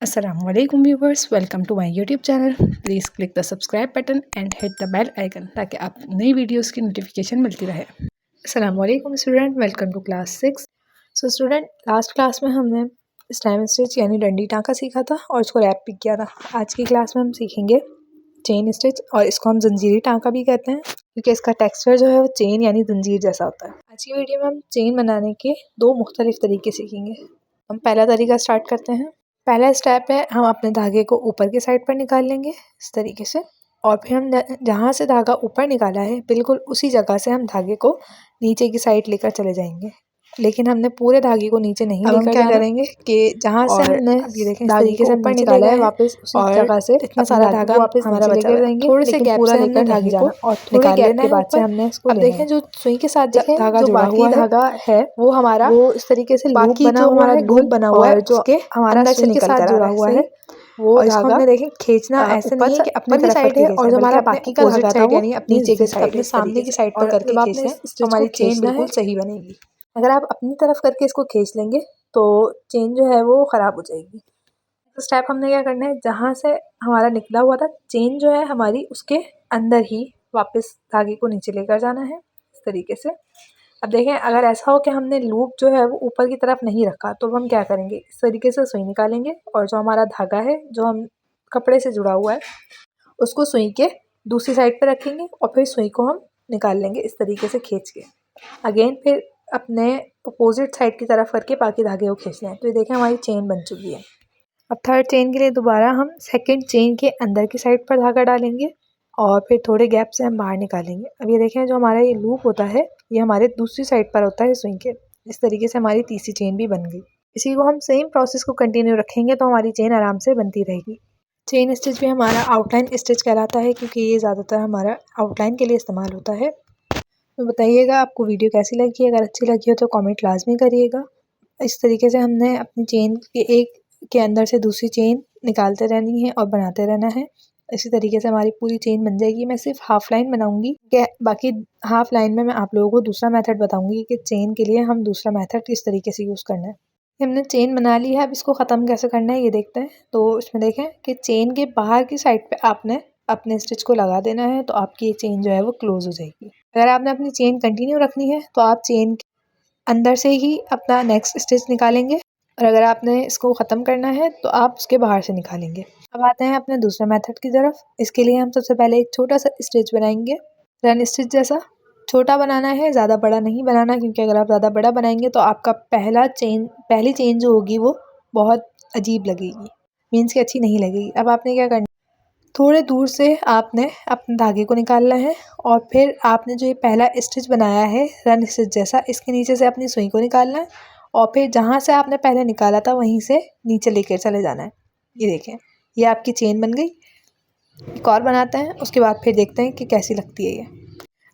Assalamualaikum viewers, welcome to my YouTube channel. Please click the subscribe button and hit the bell icon ताकि आप नई videos की notification मिलती रहे। Assalamualaikum student, welcome to class 6। Student, last class में हमने stem stitch यानी डंडी टाँका सीखा था और इसको रैप भी किया था। आज की क्लास में हम सीखेंगे चेन स्टिच और इसको हम जंजीरी टाँका भी कहते हैं क्योंकि इसका टेक्सचर जो है वो चेन यानी जंजीर जैसा होता है। आज की वीडियो में हम चेन बनाने के दो मुख्तलिफ तरीके सीखेंगे। हम पहला तरीका स्टार्ट करते हैं। पहला स्टेप है, हम अपने धागे को ऊपर की साइड पर निकाल लेंगे इस तरीके से, और फिर हम जहाँ से धागा ऊपर निकाला है बिल्कुल उसी जगह से हम धागे को नीचे की साइड लेकर चले जाएंगे, लेकिन हमने पूरे धागे को नीचे नहीं लेकर जाना। क्या करेंगे कि जहाँ से हमने ये देखें इस तरीके से हमने निकाला है वापस उसी जगह से इतना सारा धागा वापस हमारा लेकर जाएंगे। थोड़े से गैप से लेकर धागे को और थोड़े गैप के बाद से हमने इसको देखें जो सुई के साथ धागा जुड़ा हुआ धागा है वो हमारा वो इस तरीके से लूप बना हुआ है, लूप बना हुआ है जो हमारा सुई के साथ जुड़ा हुआ है वो धागा हमने देखें खींचना ऐसे नहीं है कि अपनी तरफ साइड है और जो हमारा बाकी का धागा था यानी अपनी नीचे की साइड अपने सामने की साइड पर करके खींचें तो हमारी चेन बिल्कुल सही बनेगी। अगर आप अपनी तरफ करके इसको खींच लेंगे तो चेन जो है वो ख़राब हो जाएगी। तो स्टेप हमने क्या करना है, जहाँ से हमारा निकला हुआ था चेन जो है हमारी उसके अंदर ही वापस धागे को नीचे लेकर जाना है इस तरीके से। अब देखें, अगर ऐसा हो कि हमने लूप जो है वो ऊपर की तरफ नहीं रखा तो हम क्या करेंगे, इस तरीके से सुई निकालेंगे और जो हमारा धागा है जो हम कपड़े से जुड़ा हुआ है उसको सुई के दूसरी साइड पर रखेंगे और फिर सुई को हम निकाल लेंगे इस तरीके से खींच के। अगेन फिर अपने अपोजिट साइड की तरफ करके बाकी धागे को खींच लें। तो ये देखें हमारी चेन बन चुकी है। अब थर्ड चेन के लिए दोबारा हम सेकंड चेन के अंदर की साइड पर धागा डालेंगे और फिर थोड़े गैप से हम बाहर निकालेंगे। अब ये देखें जो हमारा ये लूप होता है ये हमारे दूसरी साइड पर होता है सुई के। इस तरीके से हमारी तीसरी चेन भी बन गई। इसी को हम सेम प्रोसेस को कंटिन्यू रखेंगे तो हमारी चेन आराम से बनती रहेगी। चेन स्टिच भी हमारा आउटलाइन स्टिच कहलाता है क्योंकि ये ज़्यादातर हमारा आउटलाइन के लिए इस्तेमाल होता है। तो बताइएगा आपको वीडियो कैसी लगी, अगर अच्छी लगी हो तो कमेंट लाजमी करिएगा। इस तरीके से हमने अपनी चेन के एक के अंदर से दूसरी चेन निकालते रहनी है और बनाते रहना है। इसी तरीके से हमारी पूरी चेन बन जाएगी। मैं सिर्फ हाफ लाइन बनाऊंगी, बाकी हाफ लाइन में मैं आप लोगों को दूसरा मेथड बताऊंगी कि चेन के लिए हम दूसरा मेथड किस तरीके से यूज़ करना है। हमने चेन बना ली है, अब इसको ख़त्म कैसे करना है ये देखते हैं। तो इसमें देखें कि चेन के बाहर की साइड पे आपने अपने स्टिच को लगा देना है तो आपकी ये चेन जो है वो क्लोज हो जाएगी। अगर आपने अपनी चेन कंटिन्यू रखनी है तो आप चेन के अंदर से ही अपना नेक्स्ट स्टिच निकालेंगे और अगर आपने इसको ख़त्म करना है तो आप उसके बाहर से निकालेंगे। अब आते हैं अपने दूसरे मेथड की तरफ। इसके लिए हम सबसे पहले एक छोटा सा स्टिच बनाएंगे, रन स्टिच जैसा। छोटा बनाना है, ज़्यादा बड़ा नहीं बनाना, क्योंकि अगर आप ज़्यादा बड़ा बनाएंगे तो आपका पहली चेन जो होगी वो बहुत अजीब लगेगी, मीन्स कि अच्छी नहीं लगेगी। अब आपने क्या करना, थोड़े दूर से आपने अपने धागे को निकालना है और फिर आपने जो ये पहला स्टिच बनाया है रन स्टिच जैसा, इसके नीचे से अपनी सुई को निकालना है और फिर जहाँ से आपने पहले निकाला था वहीं से नीचे लेकर चले जाना है। ये देखें, ये आपकी चेन बन गई। एक और बनाते हैं, उसके बाद फिर देखते हैं कि कैसी लगती है ये।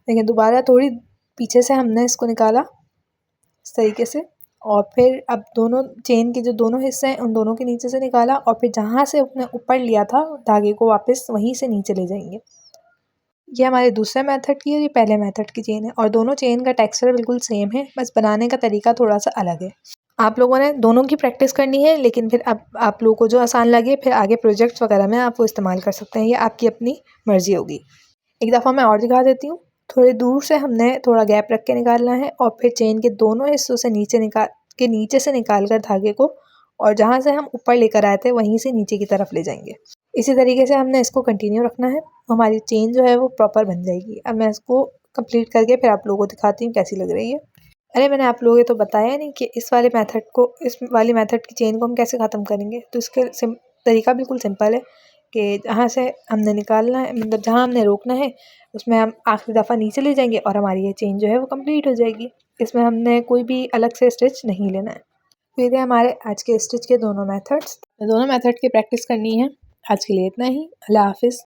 देखिए दोबारा थोड़ी पीछे से हमने इसको निकाला इस तरीके से और फिर अब दोनों चेन के जो दोनों हिस्से हैं उन दोनों के नीचे से निकाला और फिर जहाँ से अपने ऊपर लिया था धागे को वापस वहीं से नीचे ले जाएंगे। ये हमारे दूसरे मेथड की है, ये पहले मेथड की चेन है और दोनों चेन का टेक्सचर बिल्कुल सेम है, बस बनाने का तरीका थोड़ा सा अलग है। आप लोगों ने दोनों की प्रैक्टिस करनी है, लेकिन फिर अब आप लोगों को जो आसान लगे फिर आगे प्रोजेक्ट्स वगैरह में आप वो इस्तेमाल कर सकते हैं, ये आपकी अपनी मर्जी होगी। एक दफ़ा मैं और दिखा देती हूँ। थोड़ी दूर से हमने थोड़ा गैप रख के निकालना है और फिर चेन के दोनों हिस्सों से नीचे से निकाल कर धागे को और जहाँ से हम ऊपर लेकर आए थे वहीं से नीचे की तरफ ले जाएंगे। इसी तरीके से हमने इसको कंटिन्यू रखना है, हमारी चेन जो है वो प्रॉपर बन जाएगी। अब मैं इसको कंप्लीट करके फिर आप लोगों को दिखाती हूँ कैसी लग रही है। अरे मैंने आप लोगों को तो बताया नहीं कि इस वाली मेथड की चेन को हम कैसे ख़त्म करेंगे। तो इसके तरीका बिल्कुल सिंपल है कि जहाँ से हमने निकालना है, मतलब जहाँ हमने रोकना है उसमें हम आखिरी दफ़ा नीचे ले जाएंगे और हमारी ये चेन जो है वो कंप्लीट हो जाएगी। इसमें हमने कोई भी अलग से स्टिच नहीं लेना है। तो ये थे हमारे आज के स्टिच के दोनों मेथड्स। दोनों मेथड की प्रैक्टिस करनी है। आज के लिए इतना ही। अल्लाह हाफिज़।